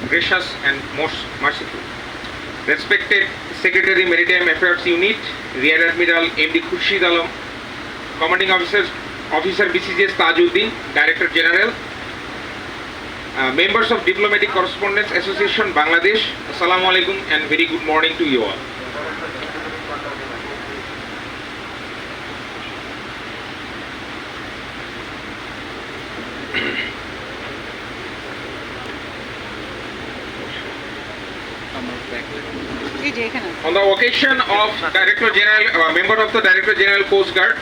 gracious and most merciful. Respected Secretary Maritime Affairs Unit, Rear Admiral M.D. Khurshid Alam, Commanding Officer BCGS Tajuddin, Director General, members of Diplomatic Correspondence Association Bangladesh, Assalamu alaikum and very good morning to you all. On the occasion of Director General, member of the Director General Coast Guard,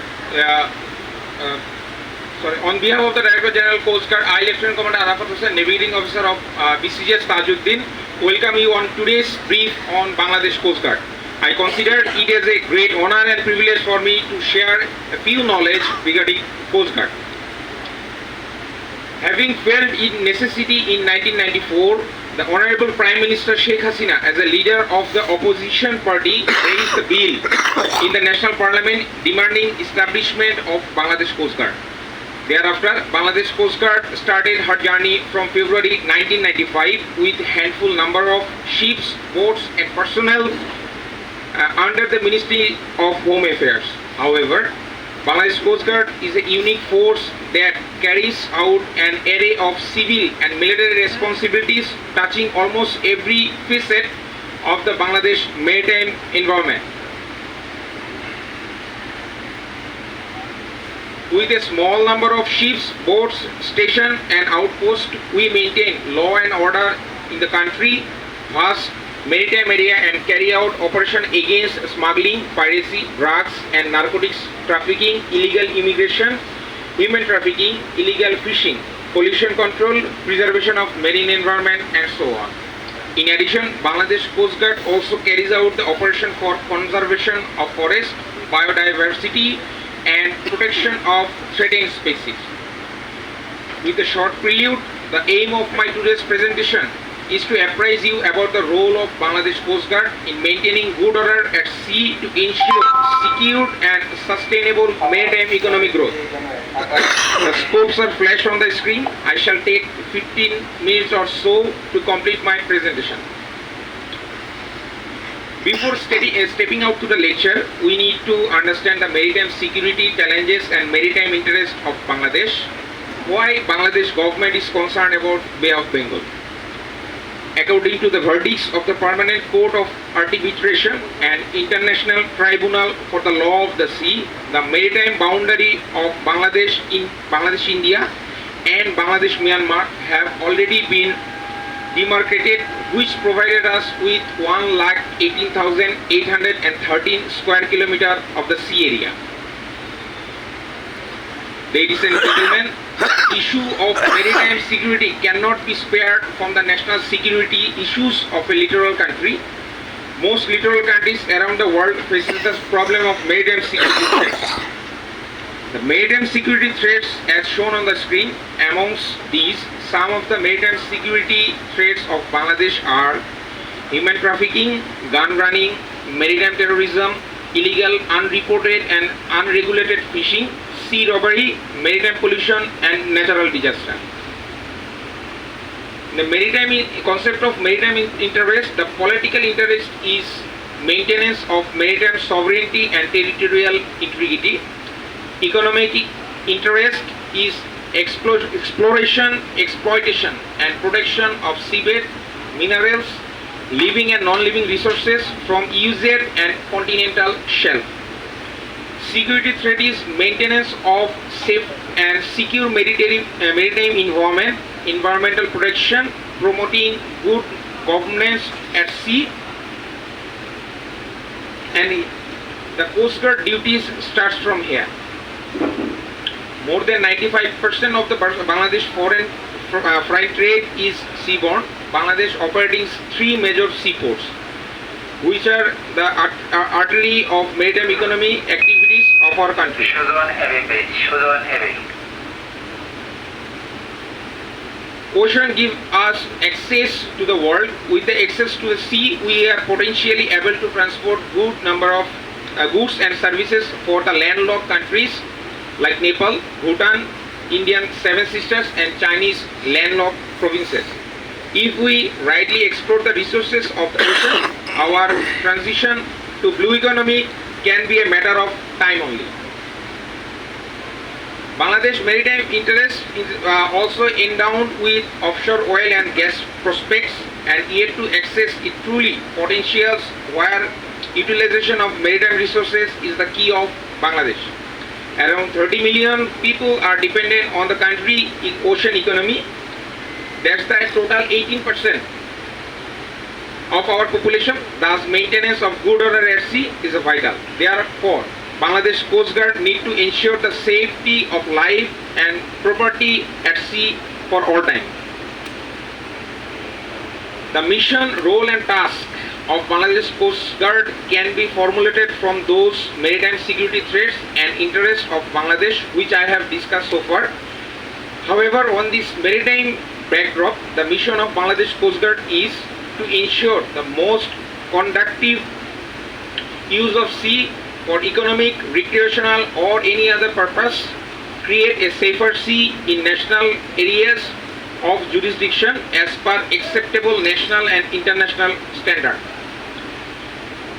on behalf of the Director General Coast Guard, I, Lieutenant Commander Arafat Hussain, Navigating Officer of BCGS Tajuddin, welcome you on today's brief on Bangladesh Coast Guard. I consider it as a great honor and privilege for me to share a few knowledge regarding Coast Guard. Having felt its necessity in 1994, the Honorable Prime Minister Sheikh Hasina, as a leader of the opposition party, raised the bill in the National Parliament demanding establishment of Bangladesh Coast Guard. Thereafter, Bangladesh Coast Guard started her journey from February 1995 with a handful number of ships, boats and personnel under the Ministry of Home Affairs. However, Bangladesh Coast Guard is a unique force that carries out an array of civil and military responsibilities touching almost every facet of the Bangladesh maritime environment. With a small number of ships, boats, stations and outposts, we maintain law and order in the country, vast maritime area and carry out operation against smuggling, piracy, drugs and narcotics trafficking, illegal immigration, human trafficking, illegal fishing, pollution control, preservation of marine environment and so on. In addition, Bangladesh Coast Guard also carries out the operation for conservation of forest, biodiversity and protection of threatened species. With a short prelude, the aim of my today's presentation is to apprise you about the role of Bangladesh Coast Guard in maintaining good order at sea to ensure secure and sustainable maritime economic growth. The scopes are flashed on the screen. I shall take 15 minutes or so to complete my presentation. Before stepping out to the lecture, we need to understand the maritime security challenges and maritime interests of Bangladesh. Why Bangladesh government is concerned about Bay of Bengal. According to the verdicts of the Permanent Court of Arbitration and International Tribunal for the Law of the Sea, the maritime boundary of Bangladesh, India and Bangladesh, Myanmar have already been demarcated, which provided us with 1,18,813 square kilometers of the sea area. Ladies and gentlemen, the issue of maritime security cannot be spared from the national security issues of a littoral country. Most littoral countries around the world faces the problem of maritime security threats. The maritime security threats, as shown on the screen, amongst these, some of the maritime security threats of Bangladesh are human trafficking, gun running, maritime terrorism, illegal, unreported and unregulated fishing, sea robbery, maritime pollution and natural disaster. The maritime concept of maritime interest, the political interest is maintenance of maritime sovereignty and territorial integrity. Economic interest is exploration, exploitation and protection of seabed, minerals, living and non-living resources from UZ and continental shelf. Security threat is maintenance of safe and secure maritime environment, environmental protection, promoting good governance at sea, and the Coast Guard duties starts from here. More than 95% of the Bangladesh foreign freight trade is seaborne. Bangladesh operating 3 major seaports, which are the artery of maritime economy activities of our country. Ocean gives us access to the world. With the access to the sea, we are potentially able to transport good number of goods and services for the landlocked countries like Nepal, Bhutan, Indian Seven Sisters and Chinese landlocked provinces. If we rightly explore the resources of the ocean, our transition to blue economy can be a matter of time only. Bangladesh maritime interest is also endowed with offshore oil and gas prospects and yet to access its truly potentials, where utilization of maritime resources is the key of Bangladesh. Around 30 million people are dependent on the country in ocean economy. That's the total 18% of our population. Thus, maintenance of good order at sea is vital. Therefore, Bangladesh Coast Guard need to ensure the safety of life and property at sea for all time. The mission, role and task of Bangladesh Coast Guard can be formulated from those maritime security threats and interests of Bangladesh which I have discussed so far. However, on this maritime backdrop, the mission of Bangladesh Coast Guard is to ensure the most conducive use of sea for economic, recreational or any other purpose, create a safer sea in national areas of jurisdiction as per acceptable national and international standard.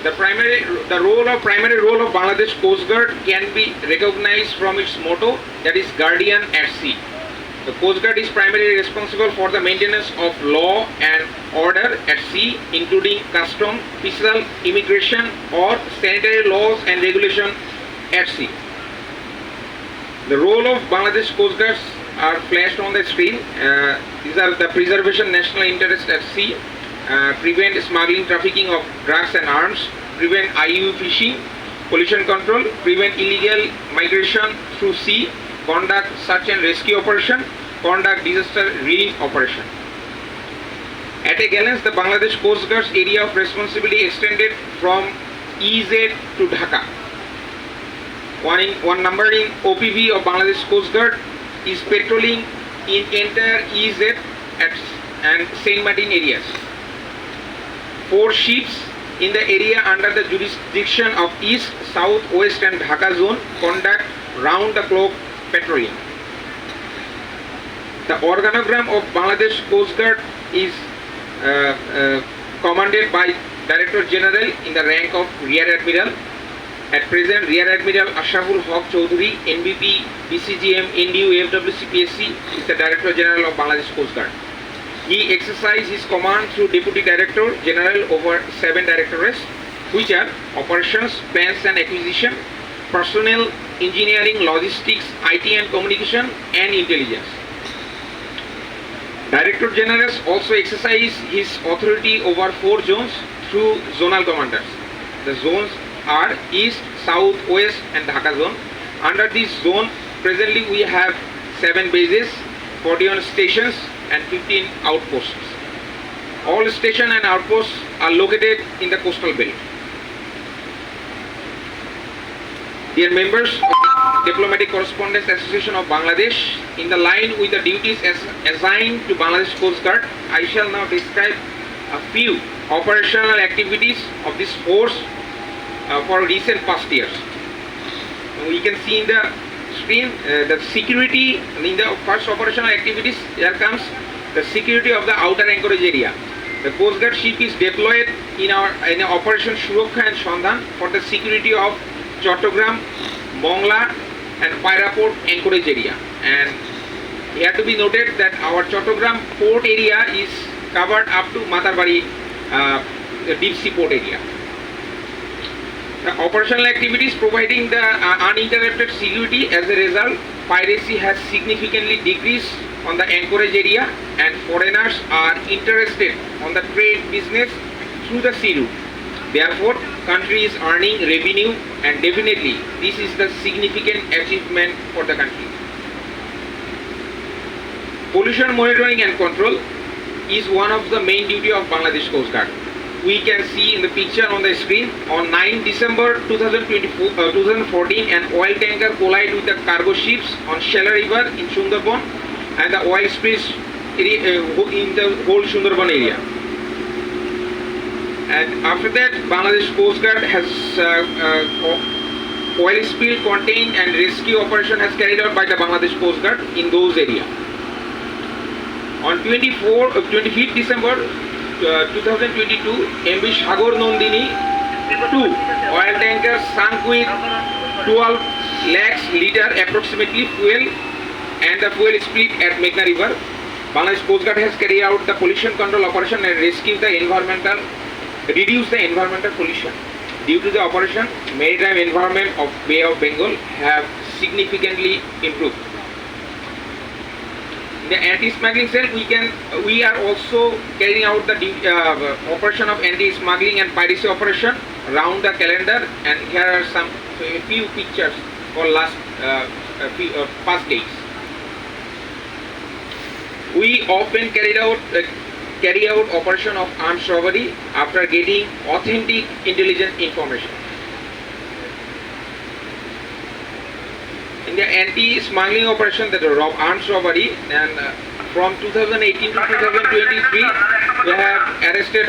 The primary role of Bangladesh Coast Guard can be recognized from its motto, that is Guardian at Sea. The Coast Guard is primarily responsible for the maintenance of law and order at sea, including custom, fiscal, immigration or sanitary laws and regulation at sea. The role of Bangladesh Coast Guards are flashed on the screen. These are the preservation national interest at sea, prevent smuggling, trafficking of drugs and arms, prevent IUU fishing, pollution control, prevent illegal migration through sea, conduct search and rescue operation, conduct disaster relief operation. At a glance, the Bangladesh Coast Guard's area of responsibility extended from EZ to Dhaka. One number in OPV of Bangladesh Coast Guard is patrolling in entire EZ and Saint Martin areas. 4 ships in the area under the jurisdiction of East, South, West and Dhaka zone conduct round-the-clock patrolling. The organogram of Bangladesh Coast Guard is commanded by Director General in the rank of Rear Admiral. At present, Rear Admiral Ashraful Haq Chowdhury, NBP, BCGM, NDU, FWC, PSC is the Director General of Bangladesh Coast Guard. He exercises his command through Deputy Director General over 7 directorates, which are Operations, Plans and Acquisition, Personnel, Engineering, Logistics, IT and Communication, and Intelligence. Director Generals also exercise his authority over 4 zones through zonal commanders. The zones are East, South, West and Dhaka zone. Under this zone, presently we have 7 bases, 41 stations and 15 outposts. All stations and outposts are located in the coastal belt. Dear members of the Diplomatic Correspondence Association of Bangladesh, in the line with the duties assigned to Bangladesh Coast Guard, I shall now describe a few operational activities of this force for recent past years. We can see in the screen the security in the first operational activities. Here comes the security of the outer anchorage area. The Coast Guard ship is deployed in Operation Surokkha and Sandhan for the security of Chattogram, Mongla and Pairaport anchorage area. And here to be noted that our Chattogram port area is covered up to Matarbari deep sea port area. The operational activities providing the uninterrupted security. As a result, piracy has significantly decreased on the anchorage area and foreigners are interested on the trade business through the sea route. Therefore, country is earning revenue and definitely this is the significant achievement for the country. Pollution monitoring and control is one of the main duty of Bangladesh Coast Guard. We can see in the picture on the screen, on 9 December 2014, an oil tanker collided with the cargo ships on Shela River in Sundarban and the oil spills in the whole Sundarban area. And after that, Bangladesh Coast Guard has oil spill contained and rescue operation has carried out by the Bangladesh Coast Guard in those areas. On 25th December 2022, MV Sagar Nandini 2 oil tanker sunk with 12 lakhs liter approximately fuel, and the fuel split at Meghna River. Bangladesh Coast Guard has carried out the pollution control operation and reduce the environmental pollution. Due to the operation, maritime environment of Bay of Bengal have significantly improved. In the anti-smuggling cell, we are also carrying out the operation of anti-smuggling and piracy operation round the calendar, and here are a few pictures for past days. We often carry out operation of armed robbery after getting authentic intelligence information. In the anti-smuggling operation, that armed robbery, and from 2018 to 2023, we have arrested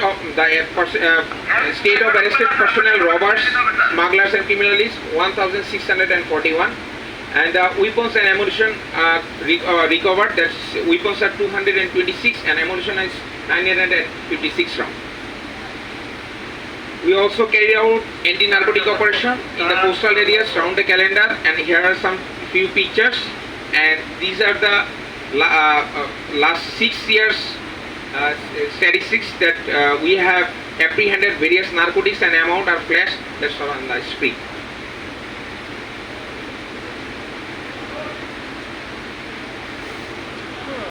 state of arrested personnel, robbers, smugglers and criminalists 1,641, and weapons and ammunition recovered. That weapons are 226 and ammunition is 956 rounds. We also carry out anti-narcotic operation in the coastal areas around the calendar, and here are some few pictures, and these are the last 6 years statistics that we have apprehended various narcotics and amount are flashed. That's on the screen.